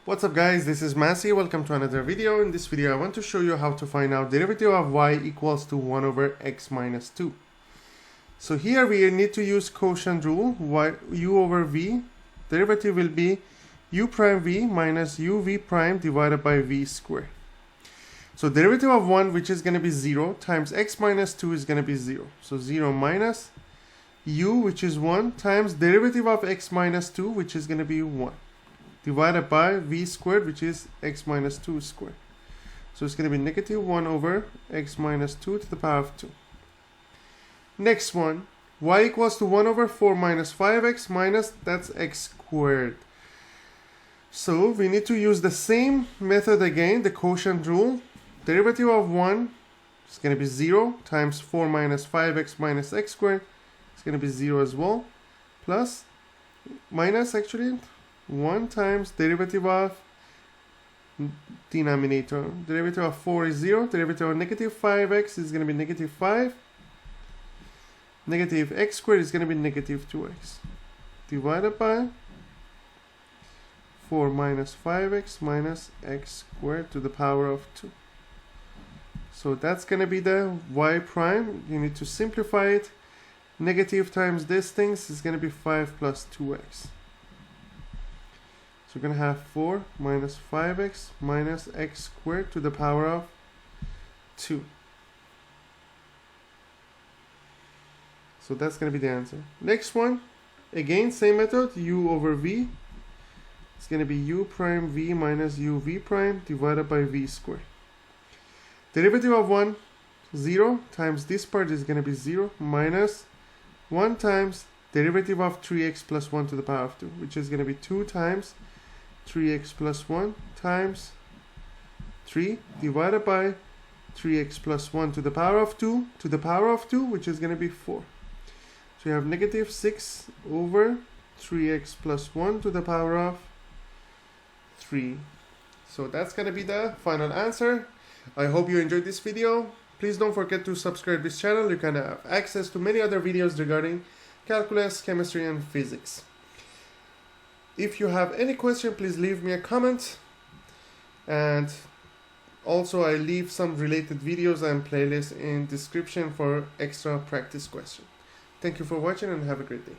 What's up guys, this is Massey. Welcome to another video. In this video I want to show you how to find out derivative of y equals to 1 over x minus 2. So here we need to use quotient rule. U over v, derivative will be u prime v minus uv prime divided by v squared. So derivative of 1, which is going to be 0, times x minus 2 is going to be 0. So 0 minus u, which is 1, times derivative of x minus 2, which is going to be 1. Divided by v squared, which is x minus 2 squared. So it's going to be negative 1 over x minus 2 to the power of 2. Next one, y equals to 1 over 4 minus 5x minus, that's x squared. So we need to use the same method again, the quotient rule. Derivative of 1 is going to be 0 times 4 minus 5x minus x squared. It's going to be 0 as well. Plus, minus actually, 1 times derivative of denominator. Derivative of 4 is 0. Derivative of negative 5x is going to be negative 5. Negative x squared is going to be negative 2x. Divided by 4 minus 5x minus x squared to the power of 2. So that's going to be the y prime. You need to simplify it. Negative times this thing is going to be 5 plus 2x. So we're going to have 4 minus 5x minus x squared to the power of 2. So that's going to be the answer. Next one, again same method, u over v. It's going to be u prime v minus uv prime divided by v squared. Derivative of 1, 0 times this part is going to be 0 minus 1 times derivative of 3x plus 1 to the power of 2, which is going to be 2 times 3x plus 1 times 3 divided by 3x plus 1 to the power of 2 to the power of 2, which is going to be 4. So you have negative 6 over 3x plus 1 to the power of 3. So that's going to be the final answer. I hope you enjoyed this video. Please don't forget to subscribe to this channel. You can have access to many other videos regarding calculus, chemistry, and physics. If you have any question, please leave me a comment. And also I leave some related videos and playlists in description for extra practice questions. Thank you for watching and have a great day.